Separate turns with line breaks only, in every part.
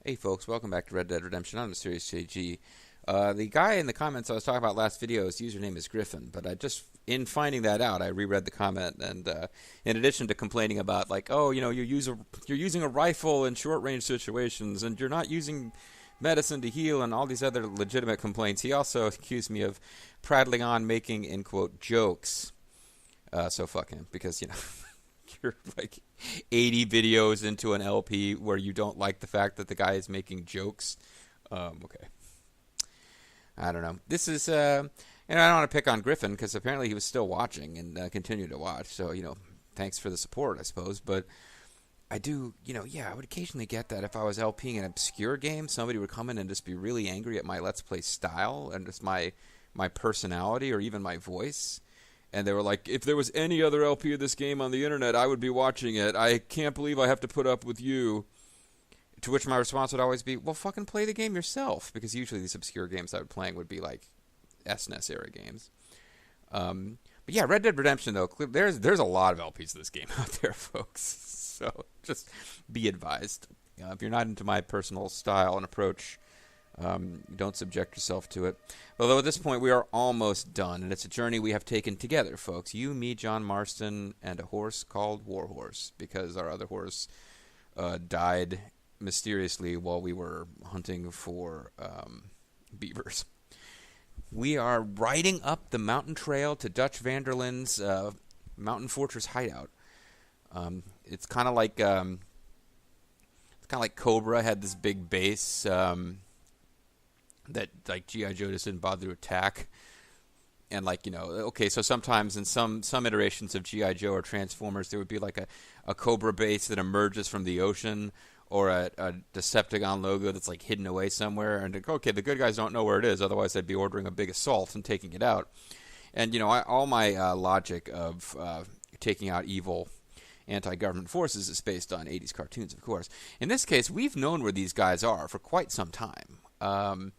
Hey folks, welcome back to Red Dead Redemption. I'm MysteriousJG. The guy in the comments I was talking about last video, his username is Griffin, but in finding that out, I reread the comment, and in addition to complaining about you're using a rifle in short range situations, and you're not using medicine to heal, and all these other legitimate complaints, he also accused me of prattling on, making in quote jokes. So fuck him, because you're like 80 videos into an LP where you don't like the fact that the guy is making jokes. Okay. I don't know. This is, and I don't want to pick on Griffin because apparently he was still watching and continued to watch. So, thanks for the support, I suppose. But I do, I would occasionally get that if I was LPing an obscure game, somebody would come in and just be really angry at my Let's Play style and just my personality or even my voice. And they were like, if there was any other LP of this game on the internet, I would be watching it. I can't believe I have to put up with you. To which my response would always be, well, fucking play the game yourself. Because usually these obscure games I would playing would be like SNES era games. But yeah, Red Dead Redemption, though, there's a lot of LPs of this game out there, folks. So just be advised. If you're not into my personal style and approach, don't subject yourself to it. Although at this point we are almost done, and it's a journey we have taken together, folks. You, me, John Marston, and a horse called Warhorse, because our other horse died mysteriously while we were hunting for beavers. We are riding up the mountain trail to Dutch Vanderlin's mountain fortress hideout. It's kind of like Cobra had this big base. That like G.I. Joe just didn't bother to attack. And okay, so sometimes in some iterations of G.I. Joe or Transformers, there would be like a Cobra base that emerges from the ocean, or a Decepticon logo that's like hidden away somewhere. And okay, the good guys don't know where it is, otherwise they'd be ordering a big assault and taking it out. And all my logic of taking out evil anti-government forces is based on 80s cartoons, of course. In this case, we've known where these guys are for quite some time.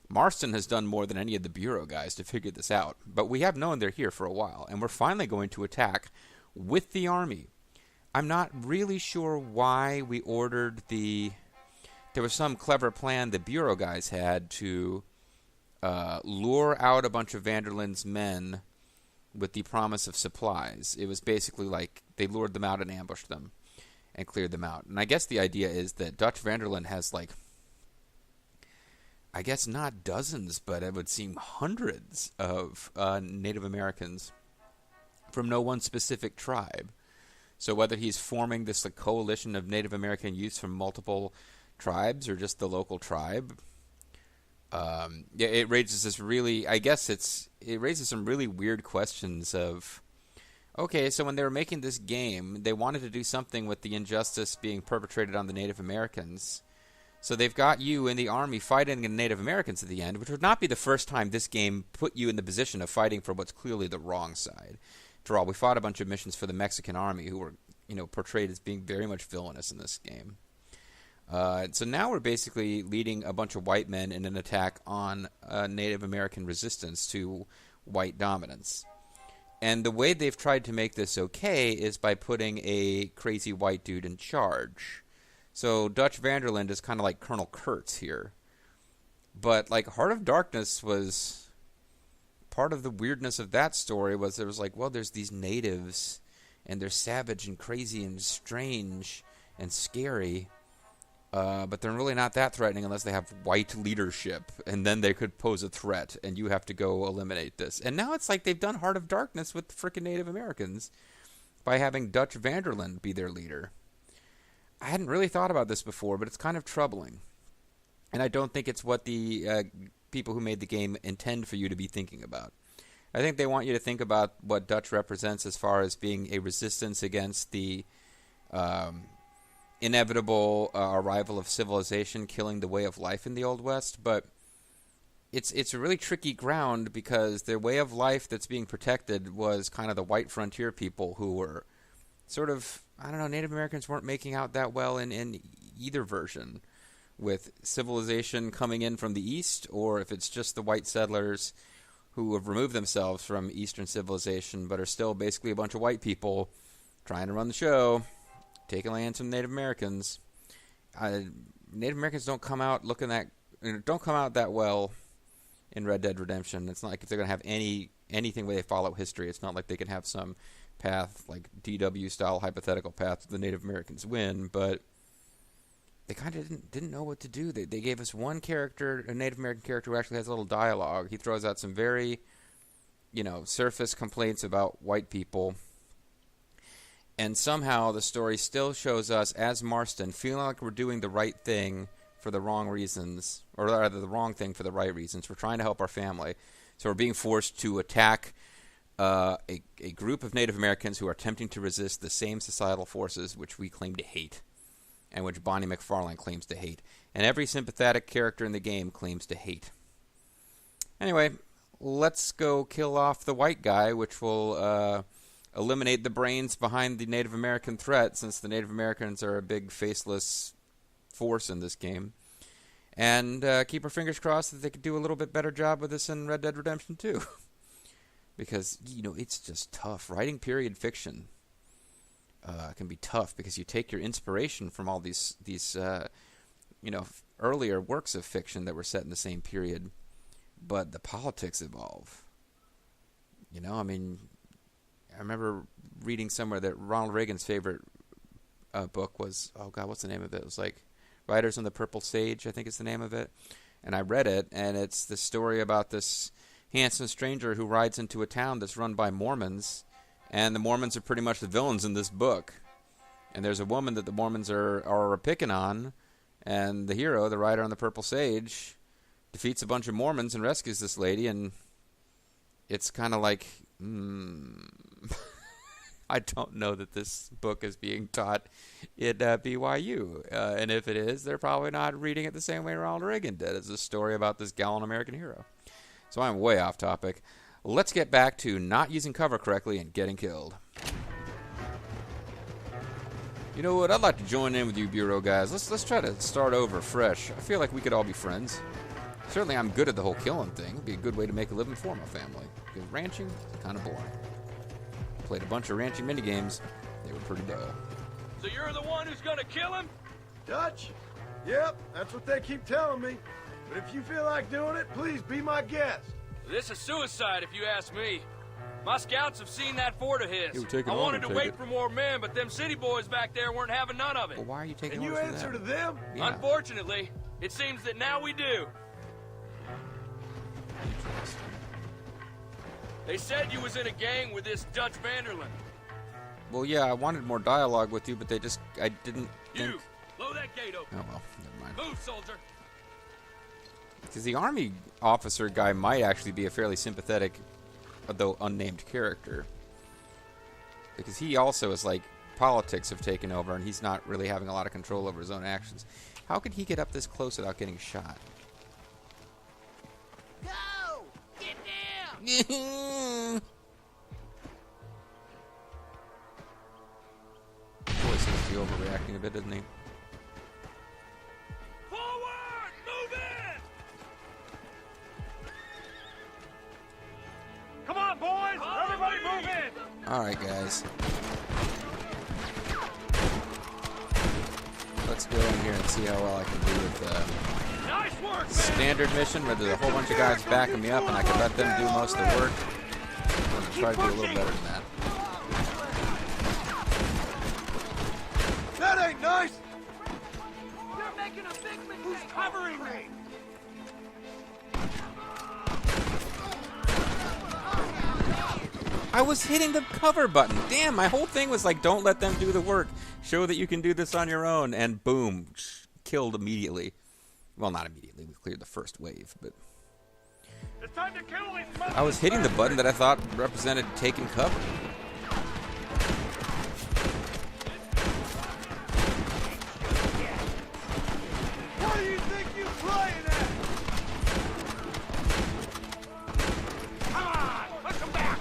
Marston has done more than any of the Bureau guys to figure this out, but we have known they're here for a while, and we're finally going to attack with the army. I'm not really sure why we ordered there was some clever plan the Bureau guys had to lure out a bunch of Vanderlin's men with the promise of supplies. It was basically like they lured them out and ambushed them and cleared them out. And I guess the idea is that Dutch Vanderlin has I guess not dozens, but it would seem hundreds of Native Americans from no one specific tribe. So whether he's forming this coalition of Native American youths from multiple tribes or just the local tribe, it raises this really, it raises some really weird questions of, okay, so when they were making this game, they wanted to do something with the injustice being perpetrated on the Native Americans. So they've got you in the army fighting the Native Americans at the end, which would not be the first time this game put you in the position of fighting for what's clearly the wrong side. After all, we fought a bunch of missions for the Mexican army who were, portrayed as being very much villainous in this game. So now we're basically leading a bunch of white men in an attack on Native American resistance to white dominance. And the way they've tried to make this okay is by putting a crazy white dude in charge. So Dutch Vanderland is kind of like Colonel Kurtz here. But Heart of Darkness was part of the weirdness of that story was there was there's these natives and they're savage and crazy and strange and scary. But they're really not that threatening unless they have white leadership, and then they could pose a threat, and you have to go eliminate this. And now it's like they've done Heart of Darkness with frickin' Native Americans by having Dutch Vanderland be their leader. I hadn't really thought about this before, but it's kind of troubling. And I don't think it's what the people who made the game intend for you to be thinking about. I think they want you to think about what Dutch represents as far as being a resistance against the inevitable arrival of civilization killing the way of life in the Old West, but it's a really tricky ground because the way of life that's being protected was kind of the white frontier people who were sort of, I don't know, Native Americans weren't making out that well in either version, with civilization coming in from the east, or if it's just the white settlers who have removed themselves from Eastern civilization but are still basically a bunch of white people trying to run the show, taking lands from Native Americans. Native Americans don't come out that well in Red Dead Redemption. It's not like if they're going to have anything where they follow history. It's not like they can have some path, like DW style hypothetical path the Native Americans win, but they kind of didn't know what to do. They gave us one character, a Native American character who actually has a little dialogue. He throws out some very, surface complaints about white people. And somehow the story still shows us as Marston feeling like we're doing the right thing for the wrong reasons, or rather the wrong thing for the right reasons. We're trying to help our family. So we're being forced to attack a group of Native Americans who are attempting to resist the same societal forces which we claim to hate, and which Bonnie McFarlane claims to hate. And every sympathetic character in the game claims to hate. Anyway, let's go kill off the white guy, which will eliminate the brains behind the Native American threat, since the Native Americans are a big faceless force in this game. And keep our fingers crossed that they could do a little bit better job with this in Red Dead Redemption 2. Because, it's just tough. Writing period fiction can be tough because you take your inspiration from all these earlier works of fiction that were set in the same period, but the politics evolve. I remember reading somewhere that Ronald Reagan's favorite book was, what's the name of it? It was like Riders on the Purple Sage, I think is the name of it. And I read it, and it's the story about this handsome stranger who rides into a town that's run by Mormons, and the Mormons are pretty much the villains in this book. And there's a woman that the Mormons are picking on, and the hero, the rider on the Purple Sage, defeats a bunch of Mormons and rescues this lady, and it's kind of like, I don't know that this book is being taught at BYU. And if it is, they're probably not reading it the same way Ronald Reagan did. It's a story about this gallant American hero. So I'm way off topic. Let's get back to not using cover correctly and getting killed. You know what? I'd like to join in with you, Bureau guys. Let's try to start over fresh. I feel like we could all be friends. Certainly I'm good at the whole killing thing. It'd be a good way to make a living for my family. Because ranching is kind of boring. Played a bunch of ranching minigames. They were pretty dull.
So you're the one who's gonna kill him?
Dutch? Yep, that's what they keep telling me. But if you feel like doing it, please be my guest.
This is suicide, if you ask me. My scouts have seen that fort of his. I wanted to wait for more men, but them city boys back there weren't having none of it.
Well, why are you taking
orders from them? And you answer to them?
Yeah.
Unfortunately, it seems that now we do. They said you was in a gang with this Dutch Vanderland.
Well, yeah, I wanted more dialogue with you, but I didn't think...
You! Blow that gate open.
Oh, well, never mind.
Move, soldier!
Because the army officer guy might actually be a fairly sympathetic, though unnamed character. Because he also is like, politics have taken over, and he's not really having a lot of control over his own actions. How could he get up this close without getting shot?
Go! Get down!
Boy, seems to be overreacting a bit, doesn't he?
Forward! Move in! Come on, boys! Everybody move in!
Alright, guys. Let's go in here and see how well I can do with
Nice work, man!
standard mission where there's a whole bunch of guys backing me up and I can let them do most of the work. I'm going to try to do a little better than that.
That ain't nice!
You're making a big mistake!
Who's covering me?
I was hitting the cover button. Damn, my whole thing was like, don't let them do the work. Show that you can do this on your own. And boom, killed immediately. Well, not immediately. We cleared the first wave, but...
It's time to kill these
I was hitting the button that I thought represented taking cover.
What do you think you're playing at?
Come on! Push them back!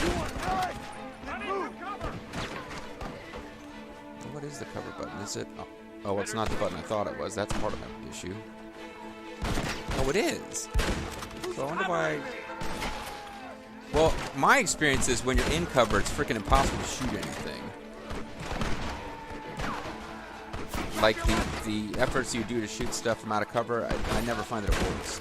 You want nice?
I need
Move!
some cover!
What is the cover button? Is it... Oh, it's not the button I thought it was. That's part of my issue. Oh, it is. So I wonder why... Well, my experience is when you're in cover, it's freaking impossible to shoot anything. like the efforts you do to shoot stuff from out of cover, I never find that it works.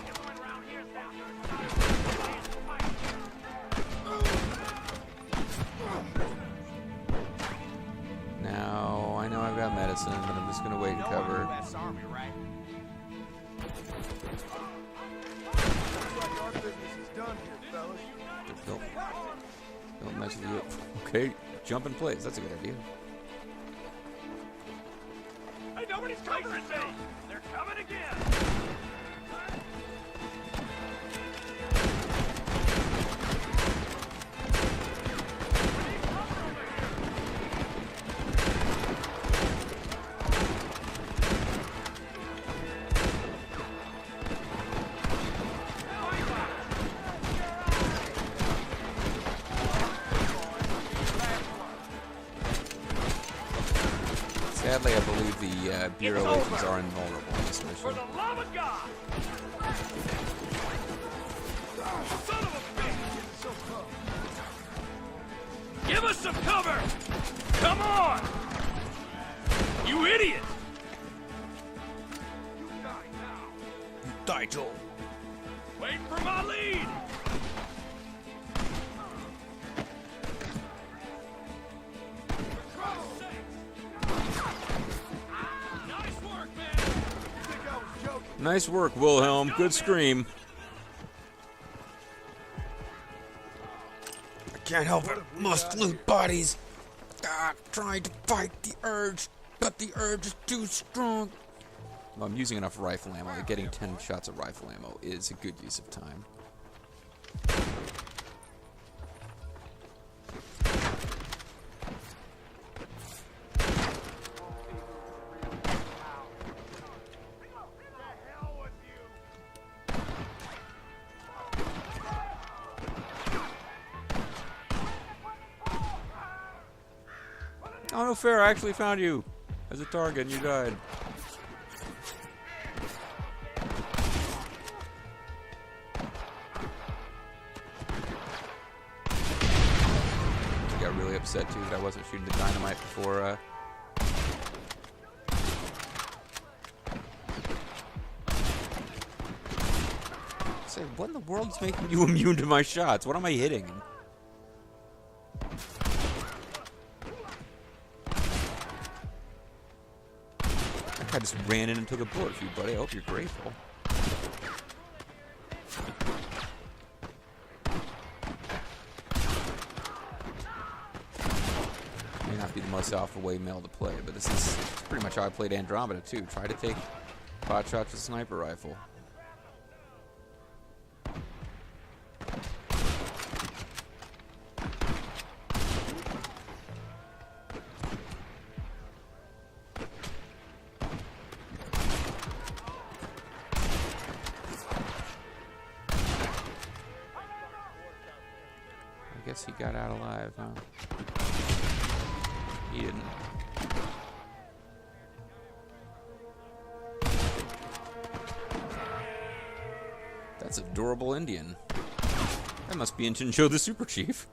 Now, I know I've got medicine, but I'm just going to wait and cover. Don't mess with you. Okay, jump in place. That's a good idea.
Hey, nobody's covering me! They're coming again!
Sadly, I believe the Bureau agents are invulnerable in this mission.
For the love of God! Son of a bitch! Give us some cover! Come on! You idiot! You die now.
You die, Joel.
Wait for my lead!
Nice work, Wilhelm. Good scream. I can't help it. Must loot bodies. Trying to fight the urge, but the urge is too strong. Well, I'm using enough rifle ammo. Getting 10 shots of rifle ammo is a good use of time. Oh, no fair, I actually found you as a target and you died. I got really upset too that I wasn't shooting the dynamite before, Say, what in the world is making you immune to my shots? What am I hitting? I just ran in and took a bullet for you, buddy. I hope you're grateful. May not be the most alpha way male to play, but this is pretty much how I played Andromeda too. Try to take pot shots with a sniper rifle. I guess he got out alive, huh? He didn't. That's a adorable Indian. That must be Inchincho the Super Chief.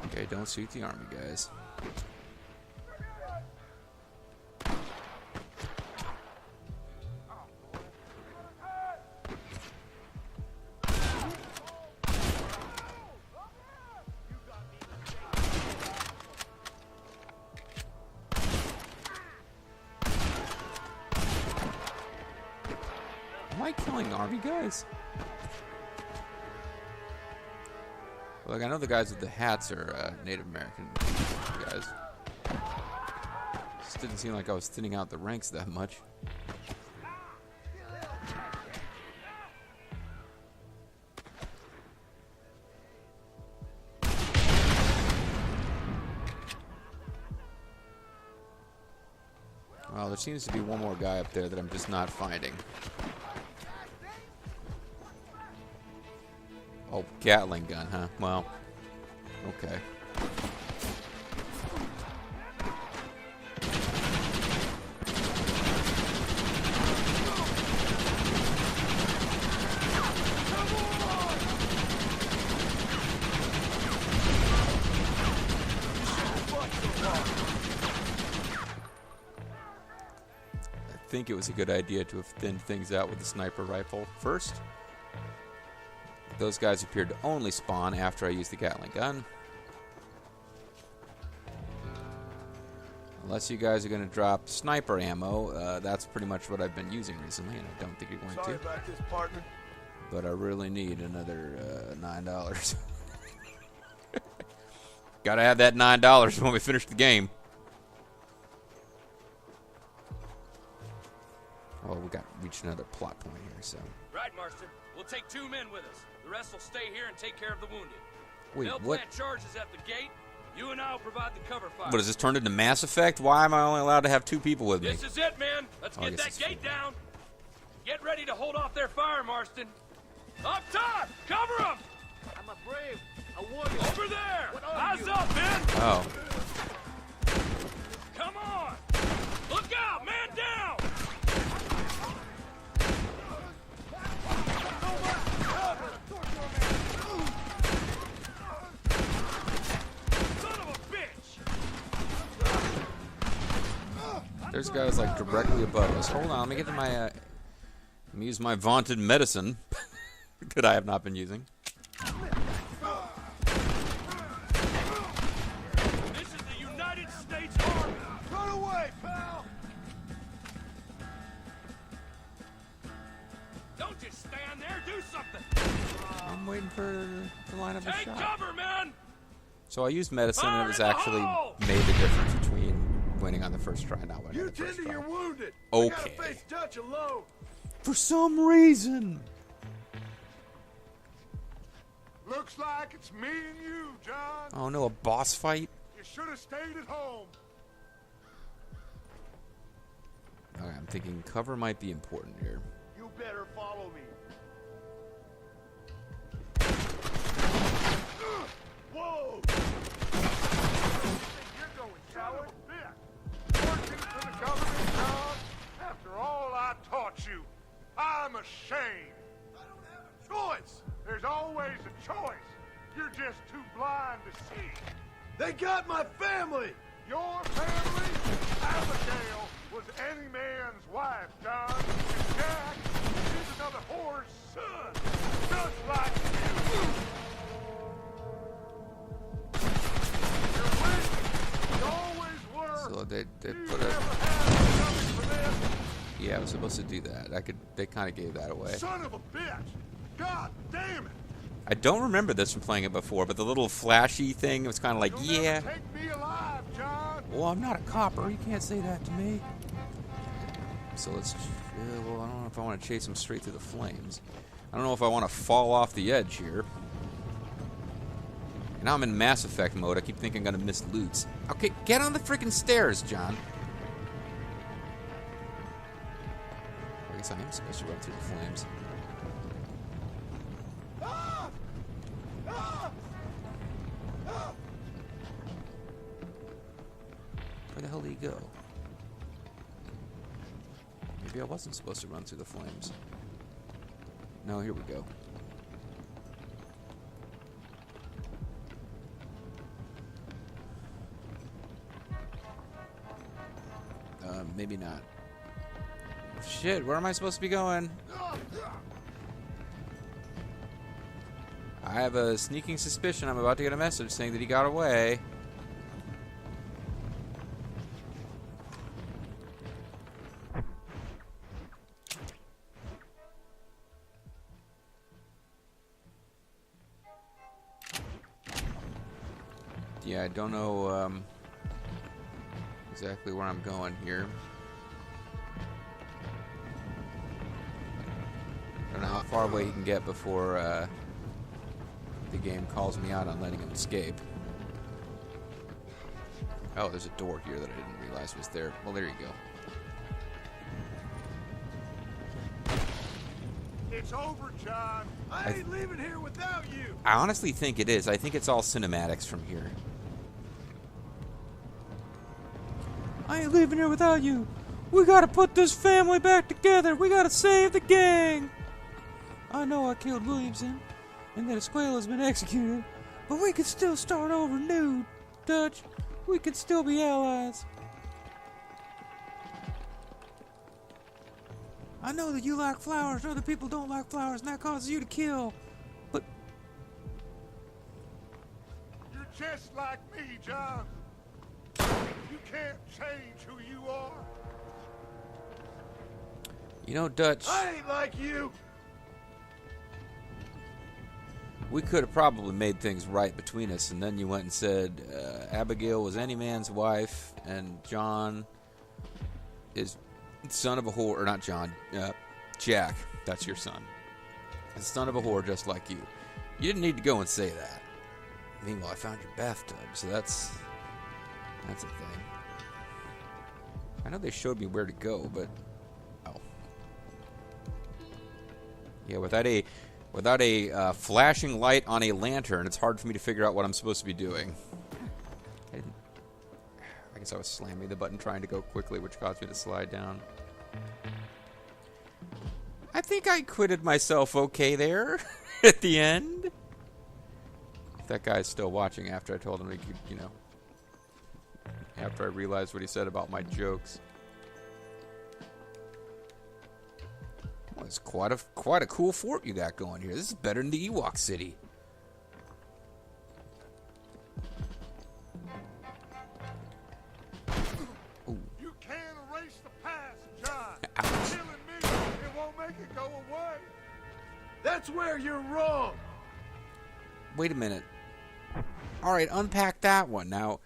Okay, don't shoot the army guys. Am I killing army guys? Look, I know the guys with the hats are Native American guys. Just didn't seem like I was thinning out the ranks that much. Well, there seems to be one more guy up there that I'm just not finding. Oh, Gatling gun, huh? Well, okay. think it was a good idea to have thinned things out with the sniper rifle first. Those guys appeared to only spawn after I used the Gatling gun. Unless you guys are going to drop sniper ammo, that's pretty much what I've been using recently, and I don't think you're going
Sorry
to.
about this, partner.
But I really need another $9. Gotta have that $9 when we finish the game. Oh, we got reached another plot point here, so.
Right, Marston. We'll take 2 men with us. The rest will stay here and take care of the wounded.
Wait,
They'll
what?
plant charges at the gate. You and I will provide the cover fire.
What, is this turned into Mass Effect? Why am I only allowed to have 2 people with me?
This is it, man. Let's get that gate down. Get ready to hold off their fire, Marston. Up top! Cover them!
I'm a brave. A warrior.
Over there!
What are
Eyes
you?
up, man!
Oh.
Come on! Look out! Man down! Son of a bitch!
There's guys like directly above us. Hold on, let me get to my, let me use my vaunted medicine that I have not been using.
This is the United States Army!
Run away, pal!
Don't just stand there, do something!
I'm waiting for the line of the
Take
shot.
cover, man!
So I used medicine and it was
Fire in the
actually
hole!
made the difference between winning on the first try and not winning
You
on the
tend
first
to
try.
your wounded.
Okay.
We gotta face Dutch alone.
For some reason.
Looks like it's me and you, John.
Oh no, a boss fight?
You should have stayed at home.
Okay, I'm thinking cover might be important here.
You better follow me. Whoa! You're going coward. Working for the government, John. After all I taught you, I'm ashamed. I don't have a choice. There's always a choice. You're just too blind to see. They got my family. Your family? Abigail was any man's wife, John. And Jack is another whore's son. Just like you. You're rich. You always were.
So they
You
put
never
a
had nothing for this.
yeah, I was supposed to do that. They kinda gave that away.
Son of a bitch. God damn it.
I don't remember this from playing it before, but the little flashy thing was kinda like,
You'll
yeah.
never take me alive, John.
Well, I'm not a copper. You can't say that to me. So let's. Well, I don't know if I want to chase him straight through the flames. I don't know if I want to fall off the edge here. And now I'm in Mass Effect mode. I keep thinking I'm gonna miss loots. Okay, get on the freaking stairs, John. I guess I am supposed to run through the flames. Where the hell did he go? Maybe I wasn't supposed to run through the flames. No, here we go. Maybe not. Shit, where am I supposed to be going? I have a sneaking suspicion I'm about to get a message saying that he got away. Yeah, I don't know exactly where I'm going here. I don't know how far away he can get before the game calls me out on letting him escape. Oh, there's a door here that I didn't realize was there. Well, there you go.
It's over, John. I ain't leaving here without you.
I honestly think it is. I think it's all cinematics from here. I ain't leaving here without you. We gotta put this family back together. We gotta save the gang. I know I killed Williamson and that Escuela's been executed, but we could still start over new, Dutch. We could still be allies. I know that you like flowers, other people don't like flowers, and that causes you to kill. But
You're just like me, John. You can't change who you are.
you know, Dutch,
I ain't like you.
we could have probably made things right between us, and then you went and said Abigail was any man's wife, and John is son of a whore, or not John, Jack, that's your son, is son of a whore just like you. You didn't need to go and say that. Meanwhile, I found your bathtub, so that's a thing. I know they showed me where to go, but oh, yeah, without a flashing light on a lantern, it's hard for me to figure out what I'm supposed to be doing. I guess I was slamming the button trying to go quickly, which caused me to slide down. I think I acquitted myself okay there at the end. That guy's still watching after I told him he could, you know, after I realized what he said about my jokes. Well, it's quite a cool fort you got going here. This is better than the Ewok City. Ooh.
You can't erase the past, John. Killing me, it won't make it go away. That's where you're wrong.
Wait a minute. All right, unpack that one. Now,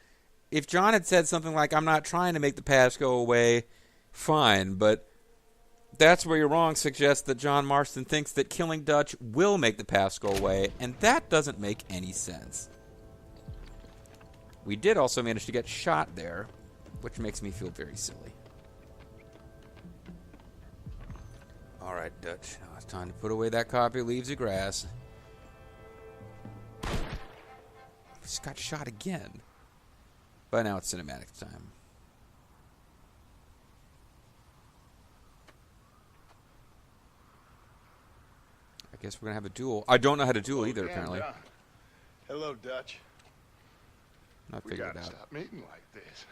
if John had said something like, I'm not trying to make the past go away, fine, but that's where you're wrong suggests that John Marston thinks that killing Dutch will make the past go away, and that doesn't make any sense. We did also manage to get shot there, which makes me feel very silly. All right, Dutch. Now it's time to put away that copy of Leaves of Grass. Just got shot again. But now it's cinematic time. I guess we're going to have a duel. I don't know how to duel either, apparently.
John. Hello, Dutch.
Not
We
figured
gotta
it out.
stop meeting like this.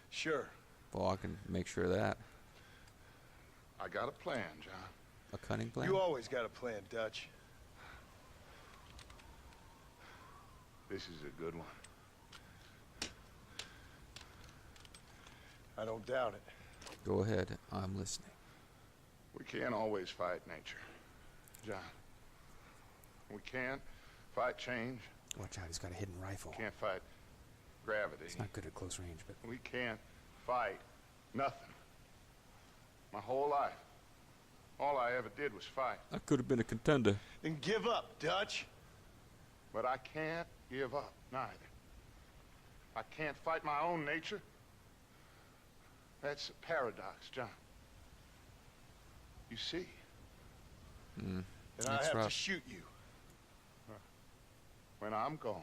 Sure.
Well, I can make sure of that.
I got a plan, John.
A cunning plan?
You always got a plan, Dutch.
This is a good one.
I don't doubt it.
Go ahead. I'm listening.
We can't always fight nature, John. We can't fight change.
Watch out, he's got a hidden rifle.
Can't fight gravity.
It's not good at close range, but...
We can't fight nothing. My whole life, all I ever did was fight.
I could have been a contender.
Then give up, Dutch.
But I can't give up, neither. I can't fight my own nature. That's a paradox, John. You see?
Then I
That's
have
rough.
to shoot you.
When I'm gone,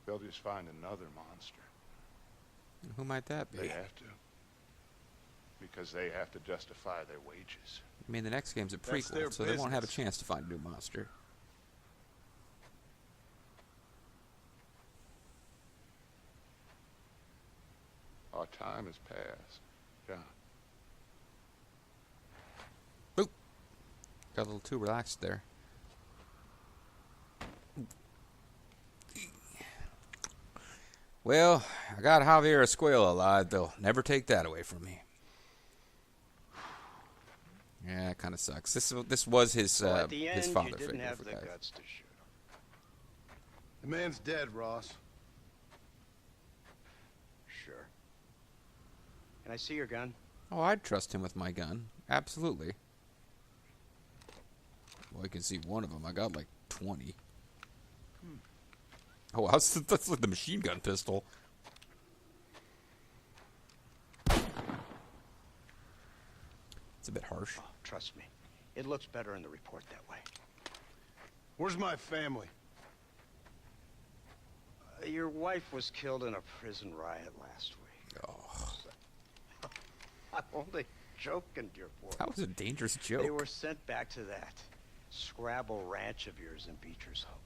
they'll just find another monster.
Who might that be?
They have to. Because they have to justify their wages.
I mean, the next game's a
That's their
prequel, so they won't have a
business.
chance to find a new monster.
Our time has passed, John.
Boop. Got a little too relaxed there. Well, I got Javier Escuela alive. They'll never take that away from me. Yeah, it kind of sucks. This was his
So at the end,
father
you didn't
figure
have
for
the
guys.
guts to shoot him.
The man's dead, Ross.
Sure. Can I see your gun?
Oh, I'd trust him with my gun. Absolutely. Well, I can see one of them. I got like 20. Oh, that's like the machine gun pistol. It's a bit harsh.
Oh, trust me. It looks better in the report that way.
Where's my family?
Your wife was killed in a prison riot last week.
Oh,
I'm only joking, dear boy.
that was a dangerous joke.
They were sent back to that Scrabble ranch of yours in Beecher's Hope.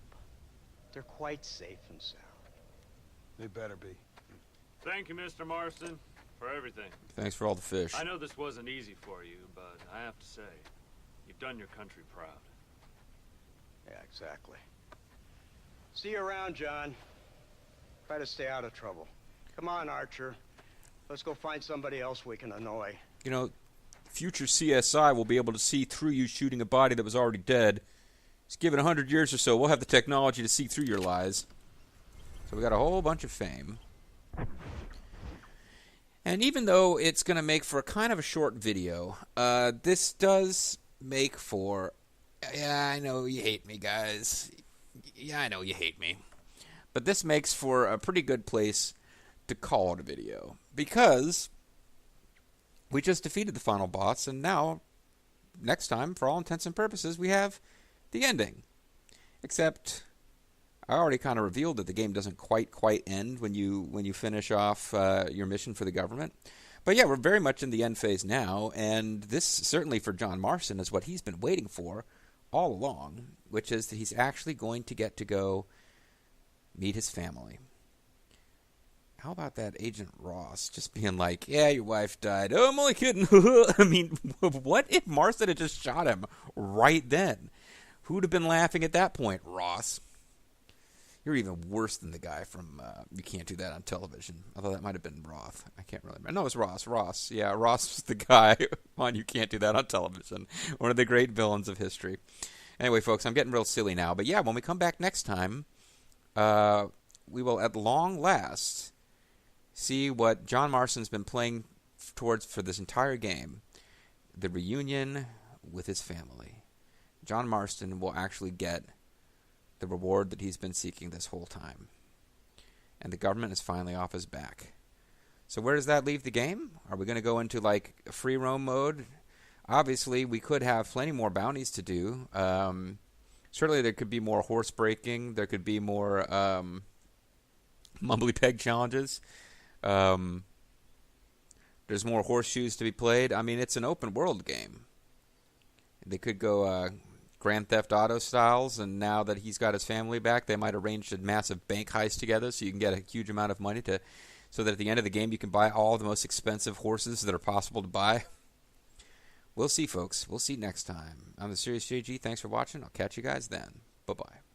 They're quite safe and sound.
They better be.
Thank you, Mr. Marston. for everything.
Thanks for all the fish.
I know this wasn't easy for you, but I have to say, you've done your country proud.
Yeah, exactly. See you around, John. Try to stay out of trouble. Come on, Archer. Let's go find somebody else we can annoy.
You know, future CSI will be able to see through you shooting a body that was already dead. Just give it 100 years or so, we'll have the technology to see through your lies. So we got a whole bunch of fame. And even though it's going to make for a kind of a short video, this does make for... Yeah, I know you hate me, guys. Yeah, I know you hate me. But this makes for a pretty good place to call it a video. Because we just defeated the final boss, and now, next time, for all intents and purposes, we have the ending. Except, I already kind of revealed that the game doesn't quite end when you finish off your mission for the government. But yeah, we're very much in the end phase now, and this, certainly for John Marston, is what he's been waiting for all along, which is that he's actually going to get to go meet his family. How about that Agent Ross just being like, yeah, your wife died. Oh, I'm only kidding. I mean, what if Marston had just shot him right then? Who'd have been laughing at that point, Ross? You're even worse than the guy from You Can't Do That on Television. Although that might have been Roth. I can't really remember. No, it was Ross. Ross. Yeah, Ross was the guy on You Can't Do That on Television. One of the great villains of history. Anyway, folks, I'm getting real silly now. But yeah, when we come back next time, we will at long last see what John Marston's been playing towards for this entire game. The reunion with his family. John Marston will actually get the reward that he's been seeking this whole time. And the government is finally off his back. So where does that leave the game? Are we going to go into like free roam mode? Obviously, we could have plenty more bounties to do. Certainly there could be more horse breaking. There could be more mumbly peg challenges. There's more horseshoes to be played. I mean, it's an open world game. They could go Grand Theft Auto styles, and now that he's got his family back, they might arrange a massive bank heist together so you can get a huge amount of money so that at the end of the game you can buy all the most expensive horses that are possible to buy. We'll see, folks. We'll see next time. I'm the Serious JG. Thanks for watching. I'll catch you guys then. Bye-bye.